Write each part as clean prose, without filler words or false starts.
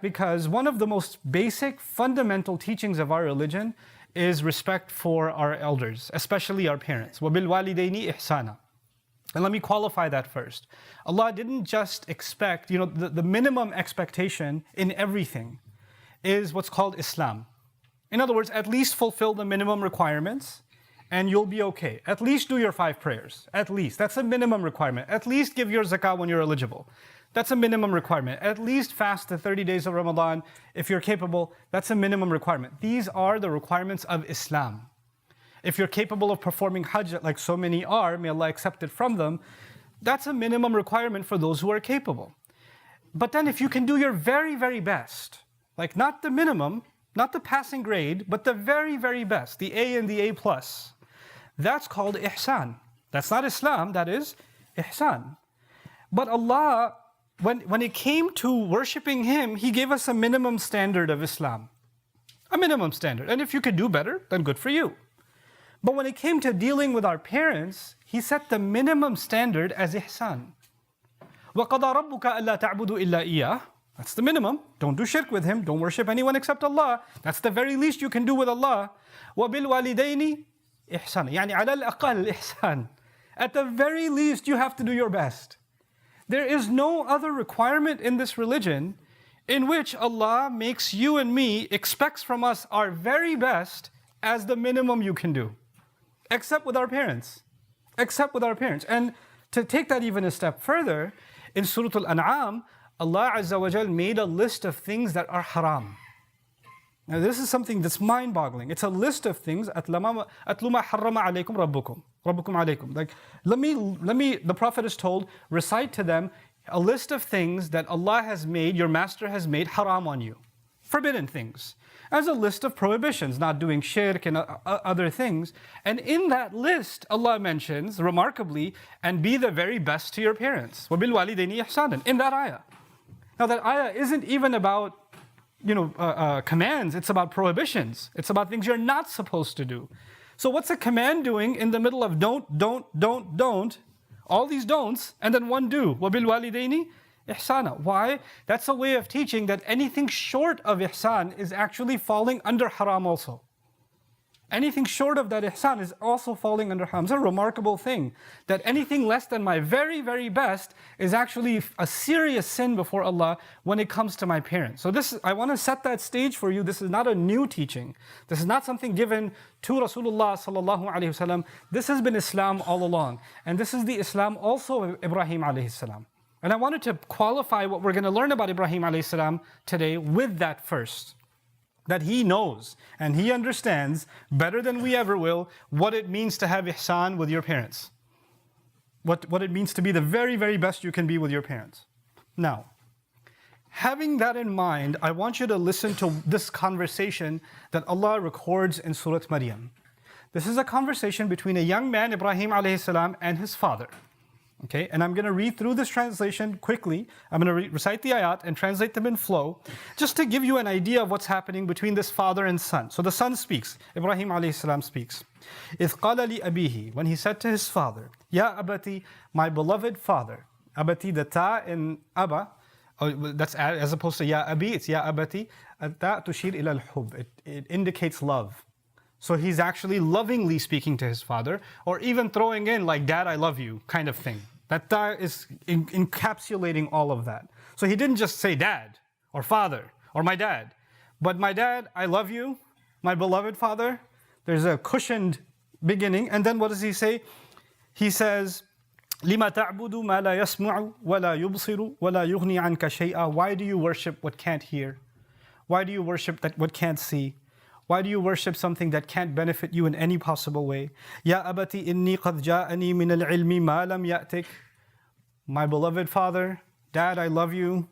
Because one of the most basic fundamental teachings of our religion is respect for our elders, especially our parents. وَبِالْوَالِدَيْنِ إِحْسَانًا. And let me qualify that first. Allah didn't just expect, the minimum expectation in everything is what's called Islam. In other words, at least fulfill the minimum requirements and you'll be okay. At least do your 5 prayers. At least. That's a minimum requirement. At least give your zakah when you're eligible. That's a minimum requirement. At least fast the 30 days of Ramadan if you're capable. That's a minimum requirement. These are the requirements of Islam. If you're capable of performing Hajj, like so many are, may Allah accept it from them, that's a minimum requirement for those who are capable. But then if you can do your very, very best, like not the minimum, not the passing grade, but the very, very best, the A and the A+, that's called ihsan. That's not Islam, that is ihsan. But Allah, when it came to worshipping Him, He gave us a minimum standard of Islam. A minimum standard. And if you could do better, then good for you. But when it came to dealing with our parents, He set the minimum standard as ihsan. وَقَضَى رَبُّكَ أَلَّا تَعْبُدُوا إِلَّا إِيَّهُ. That's the minimum. Don't do shirk with Him. Don't worship anyone except Allah. That's the very least you can do with Allah. وَبِالْوَالِدَيْنِ إِحْسَانًا. يعني على الأقل إحسان. At the very least, you have to do your best. There is no other requirement in this religion in which Allah makes you and me, expects from us our very best as the minimum you can do. Except with our parents. Except with our parents. And to take that even a step further, in Surah Al-An'am, Allah Azza wa Jal made a list of things that are haram. Now this is something that's mind-boggling. It's a list of things. أَتْلُ مَا حَرَّمَ عَلَيْكُمْ رَبُّكُمْ عَلَيْكُمْ. Like, let me, the Prophet is told, recite to them a list of things that Allah has made, your master has made haram on you. Forbidden things. As a list of prohibitions, not doing shirk and other things. And in that list, Allah mentions, remarkably, and be the very best to your parents. وَبِالْوَالِدَيْنِ إِحْسَانًا. In that ayah. Now that ayah isn't even about commands, it's about prohibitions. It's about things you're not supposed to do. So what's a command doing in the middle of don't, all these don'ts, and then one do? وَبِالْوَالِدَيْنِ إِحْسَانًا. Why? That's a way of teaching that anything short of ihsan is actually falling under haram also. Anything short of that ihsan is also falling under haram. It's a remarkable thing that anything less than my very, very best is actually a serious sin before Allah when it comes to my parents. So I want to set that stage for you. This is not a new teaching. This is not something given to Rasulullah sallallahu alaihi wasallam. This has been Islam all along. And this is the Islam also of Ibrahim alayhi salam. And I wanted to qualify what we're going to learn about Ibrahim alayhi salam today with that first. That he knows and he understands better than we ever will what it means to have ihsan with your parents. What it means to be the very, very best you can be with your parents. Now, having that in mind, I want you to listen to this conversation that Allah records in Surah Maryam. This is a conversation between a young man, Ibrahim alayhi salam, and his father. Okay, and I'm going to read through this translation quickly. I'm going to recite the ayat and translate them in flow, just to give you an idea of what's happening between this father and son. So the son speaks, Ibrahim alayhi salam speaks. إِذْ قَالَ لِأَبِيهِ. When he said to his father, Ya abati, my beloved father. Abati, the ta in Abba, that's as opposed to Ya abi, it's Ya abati. Ta tushir ila al-hub. It indicates love. So he's actually lovingly speaking to his father, or even throwing in like, Dad, I love you, kind of thing. That ta is encapsulating all of that. So he didn't just say Dad, or Father, or my dad. But my dad, I love you, my beloved father. There's a cushioned beginning. And then what does he say? He says, لِمَا تَعْبُدُ مَا لَا يَسْمُعُ وَلَا يُبْصِرُ وَلَا يُغْنِي عَنْكَ شَيْئًا. Why do you worship what can't hear? Why do you worship what can't see? Why do you worship something that can't benefit you in any possible way? Ya abati inni qad ja'ani min al-ilmi ma lam ya'tik. My beloved father, Dad, I love you.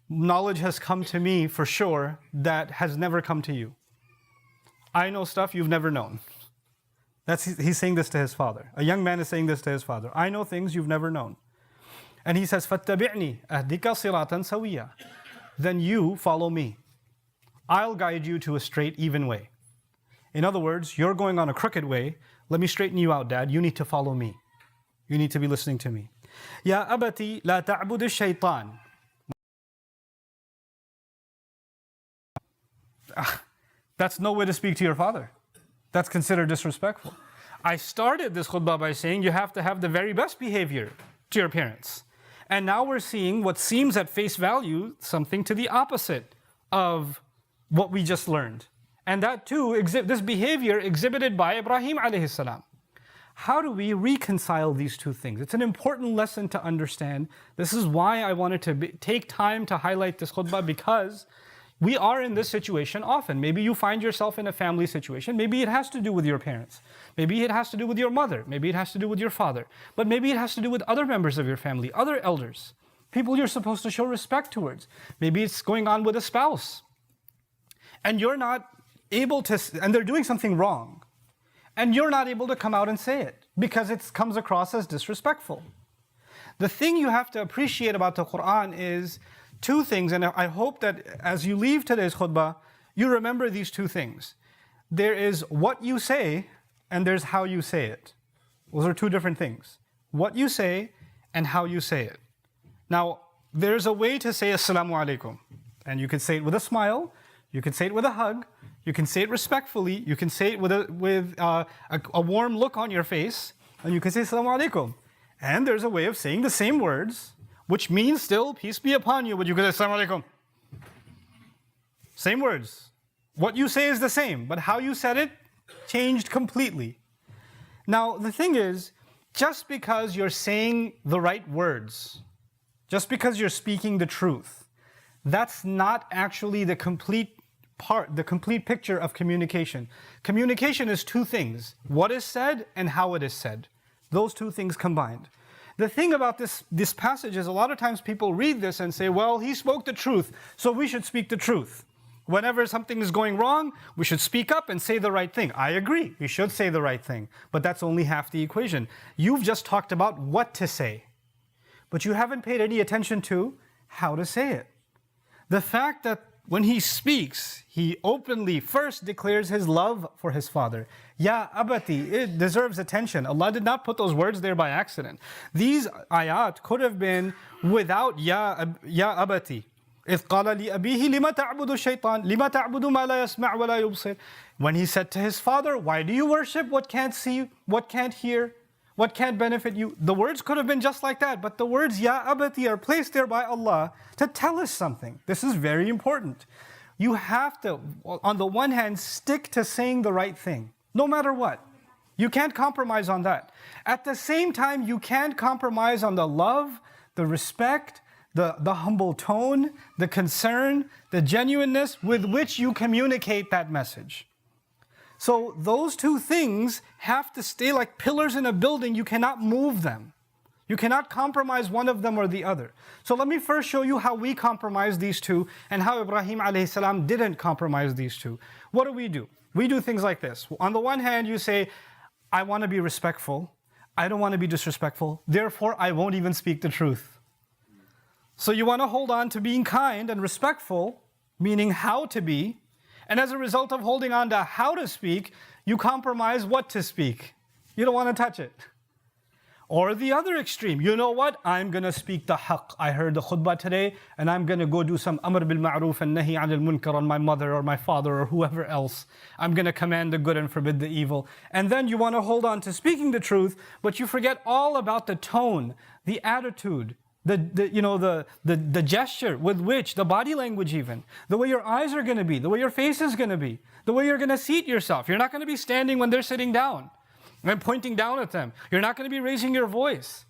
Knowledge has come to me for sure that has never come to you. I know stuff you've never known. He's saying this to his father. A young man is saying this to his father. I know things you've never known. And he says, فَاتَّبِعْنِي أَهْدِكَ صِرَاطًا سَوِيًّا. Then you follow me. I'll guide you to a straight, even way. In other words, you're going on a crooked way. Let me straighten you out, Dad. You need to follow me. You need to be listening to me. Ya abati la ta'bud ash-shaytan. that's no way to speak to your father. That's considered disrespectful. I started this khutbah by saying you have to have the very best behavior to your parents. And now we're seeing what seems at face value something to the opposite of what we just learned. And that too, this behavior exhibited by Ibrahim alayhi salam. How do we reconcile these two things? It's an important lesson to understand. This is why I wanted to take time to highlight this khutbah, because we are in this situation often. Maybe you find yourself in a family situation. Maybe it has to do with your parents. Maybe it has to do with your mother. Maybe it has to do with your father. But maybe it has to do with other members of your family, other elders, people you're supposed to show respect towards. Maybe it's going on with a spouse. And you're not able to, and they're doing something wrong. And you're not able to come out and say it because it comes across as disrespectful. The thing you have to appreciate about the Quran is two things, and I hope that as you leave today's khutbah, you remember these two things. There is what you say, and there's how you say it. Those are two different things. What you say and how you say it. Now, there's a way to say Assalamu alaikum, and you can say it with a smile, you can say it with a hug, you can say it respectfully, you can say it with a warm look on your face, and you can say Assalamu alaikum. And there's a way of saying the same words, which means still, peace be upon you, but you can say Assalamu alaikum. Same words. What you say is the same, but how you said it changed completely. Now, the thing is, just because you're saying the right words, just because you're speaking the truth, that's not actually the complete picture of communication. Communication is two things: what is said and how it is said. Those two things combined. The thing about this passage is a lot of times people read this and say, well, he spoke the truth, so we should speak the truth. Whenever something is going wrong, we should speak up and say the right thing. I agree, we should say the right thing, but that's only half the equation. You've just talked about what to say, but you haven't paid any attention to how to say it. The fact that when he speaks, he openly first declares his love for his father. Ya abati, it deserves attention. Allah did not put those words there by accident. These ayat could have been without Ya abati. إِذْ قَالَ لِأَبِيهِ لِمَ تَعْبُدُ الشَّيْطَانِ لِمَ تَعْبُدُ مَا لَا يَسْمَعُ وَلَا يُبْصِرُ. When he said to his father, why do you worship what can't see, what can't hear, what can't benefit you? The words could have been just like that, but the words Ya abati are placed there by Allah to tell us something. This is very important. You have to, on the one hand, stick to saying the right thing, no matter what. You can't compromise on that. At the same time, you can't compromise on the love, the respect, the humble tone, the concern, the genuineness with which you communicate that message. So those two things have to stay like pillars in a building. You cannot move them. You cannot compromise one of them or the other. So let me first show you how we compromise these two and how Ibrahim alayhi salam didn't compromise these two. What do? We do things like this. On the one hand, you say, I want to be respectful. I don't want to be disrespectful. Therefore, I won't even speak the truth. So you want to hold on to being kind and respectful, meaning how to be. And as a result of holding on to how to speak, you compromise what to speak. You don't want to touch it. Or the other extreme, you know what? I'm going to speak the haqq. I heard the khutbah today, and I'm going to go do some amr bil ma'roof and nahi anil munkar on my mother or my father or whoever else. I'm going to command the good and forbid the evil. And then you want to hold on to speaking the truth, but you forget all about the tone, the attitude, the gesture with which, the body language even, the way your eyes are going to be, the way your face is going to be, the way you're going to seat yourself. You're not going to be standing when they're sitting down and pointing down at them. You're not going to be raising your voice.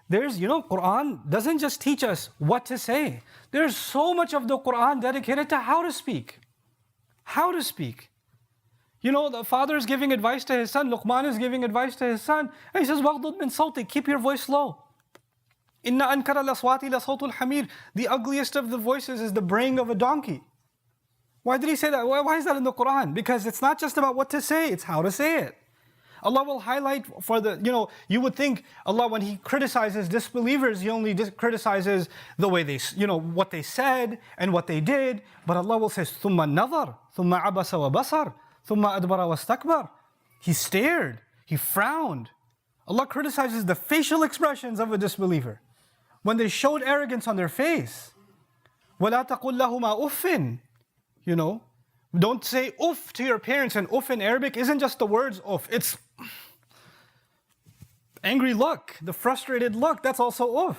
Quran doesn't just teach us what to say. There's so much of the Quran dedicated to how to speak. How to speak. The father is giving advice to his son, Luqman is giving advice to his son, and he says, وَغْضُضْ مِنْ صَوْتِكَ, keep your voice low. إِنَّ أَنْكَرَ الْأَصْوَاتِ لَصَوْتُ الْحَمِيرِ. The ugliest of the voices is the braying of a donkey. Why did he say that? Why is that in the Quran? Because it's not just about what to say, it's how to say it. Allah will highlight for you would think Allah, when He criticizes disbelievers, He only criticizes the way they, what they said and what they did. But Allah will say, ثُمَّ النَّظَرْ ثُمَّ عَبَسَ وَبَصَرْ ثُمَّ أَدْبَرَ وَاسْتَكْبَرْ. He stared, he frowned. Allah criticizes the facial expressions of a disbeliever when they showed arrogance on their face. وَلَا تَقُلْ لَهُمَا أُفٍّ. Don't say uff to your parents, and uff in Arabic isn't just the words uff, it's angry look, the frustrated look, that's also uff.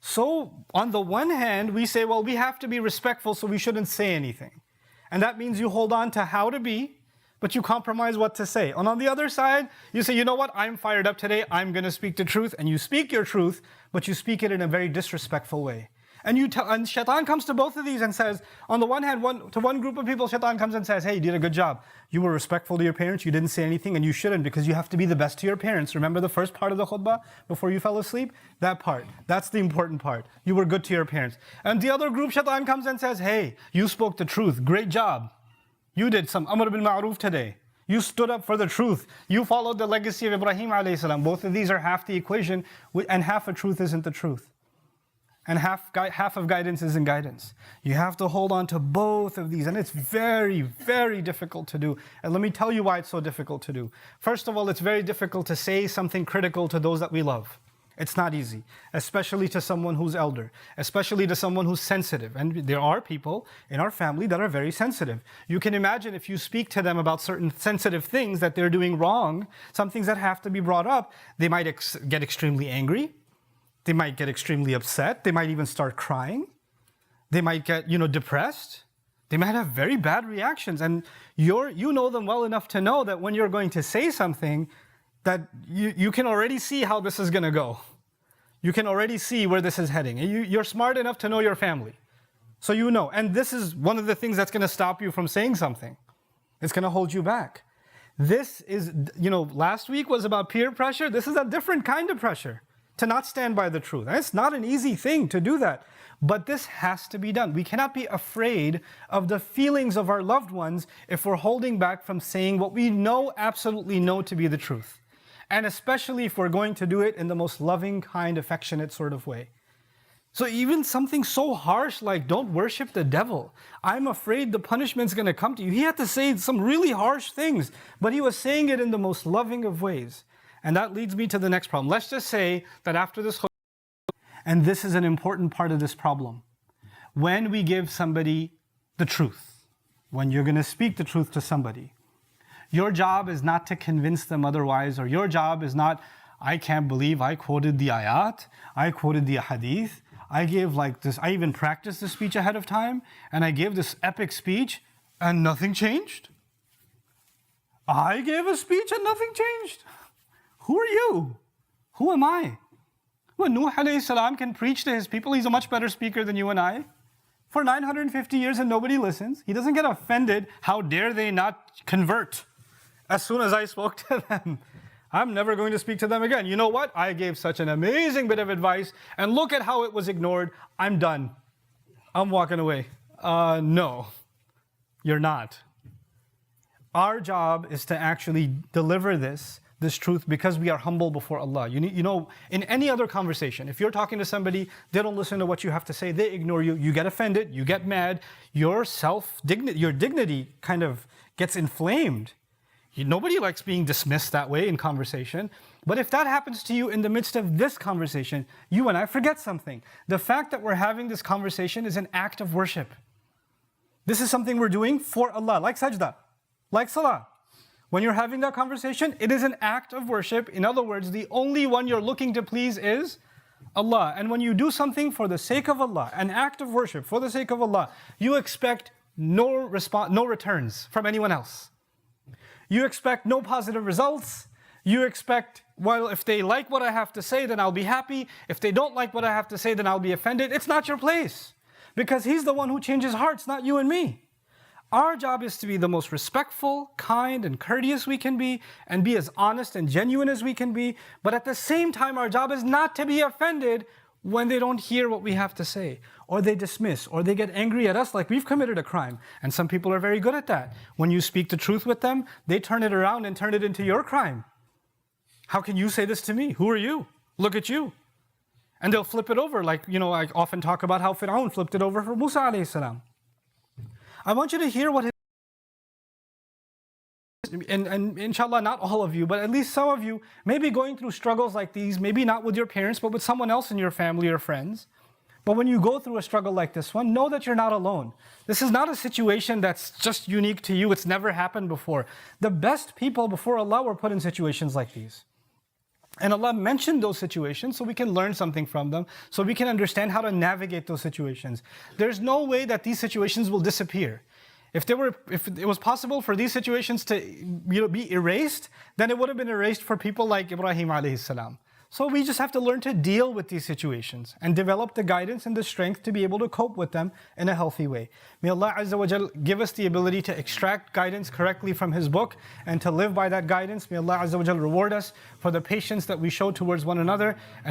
So on the one hand, we say, well, we have to be respectful, so we shouldn't say anything. And that means you hold on to how to be, but you compromise what to say. And on the other side, you say, you know what, I'm fired up today, I'm going to speak the truth. And you speak your truth, but you speak it in a very disrespectful way. And shaitan comes to both of these and says, on the one hand, to one group of people, shaitan comes and says, hey, you did a good job. You were respectful to your parents, you didn't say anything, and you shouldn't, because you have to be the best to your parents. Remember the first part of the khutbah before you fell asleep? That part. That's the important part. You were good to your parents. And the other group, shaitan comes and says, hey, you spoke the truth. Great job. You did some amr bil ma'roof today. You stood up for the truth. You followed the legacy of Ibrahim alayhi salam. Both of these are half the equation, and half of truth isn't the truth. And half of guidance isn't guidance. You have to hold on to both of these, and it's very, very difficult to do. And let me tell you why it's so difficult to do. First of all, it's very difficult to say something critical to those that we love. It's not easy, especially to someone who's elder, especially to someone who's sensitive. And there are people in our family that are very sensitive. You can imagine if you speak to them about certain sensitive things that they're doing wrong, some things that have to be brought up, they might get extremely angry. They might get extremely upset. They might even start crying. They might get, depressed. They might have very bad reactions. And you know them well enough to know that when you're going to say something, that you can already see how this is going to go. You can already see where this is heading. You're smart enough to know your family. So you know. And this is one of the things that's going to stop you from saying something. It's going to hold you back. This is, last week was about peer pressure. This is a different kind of pressure. To not stand by the truth. And it's not an easy thing to do that. But this has to be done. We cannot be afraid of the feelings of our loved ones if we're holding back from saying what we absolutely know to be the truth. And especially if we're going to do it in the most loving, kind, affectionate sort of way. So even something so harsh like, don't worship the devil. I'm afraid the punishment's going to come to you. He had to say some really harsh things, but he was saying it in the most loving of ways. And that leads me to the next problem. Let's just say that after this, and this is an important part of this problem. When we give somebody the truth, when you're going to speak the truth to somebody, your job is not to convince them otherwise, or your job is not, I can't believe I quoted the ayat, I quoted the hadith, I gave like this, I even practiced the speech ahead of time, and I gave this epic speech, and nothing changed. I gave a speech and nothing changed. Who are you? Who am I? When Nuh alayhi salam can preach to his people, he's a much better speaker than you and I. For 950 years and nobody listens. He doesn't get offended. How dare they not convert as soon as I spoke to them? I'm never going to speak to them again. You know what? I gave such an amazing bit of advice, and look at how it was ignored. I'm done. I'm walking away. No, you're not. Our job is to actually deliver this truth because we are humble before Allah. In any other conversation, if you're talking to somebody, they don't listen to what you have to say, they ignore you, you get offended, you get mad, your dignity kind of gets inflamed. Nobody likes being dismissed that way in conversation. But if that happens to you in the midst of this conversation, you and I forget something. The fact that we're having this conversation is an act of worship. This is something we're doing for Allah, like sajda, like salah. When you're having that conversation, it is an act of worship. In other words, the only one you're looking to please is Allah. And when you do something for the sake of Allah, an act of worship for the sake of Allah, you expect no returns from anyone else. You expect no positive results. You expect, well, if they like what I have to say, then I'll be happy. If they don't like what I have to say, then I'll be offended. It's not your place. Because He's the one who changes hearts, not you and me. Our job is to be the most respectful, kind, and courteous we can be, and be as honest and genuine as we can be. But at the same time, our job is not to be offended when they don't hear what we have to say, or they dismiss, or they get angry at us like we've committed a crime. And some people are very good at that. When you speak the truth with them, they turn it around and turn it into your crime. How can you say this to me? Who are you? Look at you. And they'll flip it over, like, I often talk about how Fir'aun flipped it over for Musa alayhi salam. I want you to hear what and inshallah not all of you, but at least some of you may be going through struggles like these, maybe not with your parents, but with someone else in your family or friends. But when you go through a struggle like this one, know that you're not alone. This is not a situation that's just unique to you. It's never happened before. The best people before Allah were put in situations like these. And Allah mentioned those situations so we can learn something from them, so we can understand how to navigate those situations. There's no way that these situations will disappear. If it was possible for these situations to be erased, then it would have been erased for people like Ibrahim alayhi salam. So we just have to learn to deal with these situations and develop the guidance and the strength to be able to cope with them in a healthy way. May Allah Azza wa Jal give us the ability to extract guidance correctly from His book and to live by that guidance. May Allah Azza wa Jal reward us for the patience that we show towards one another.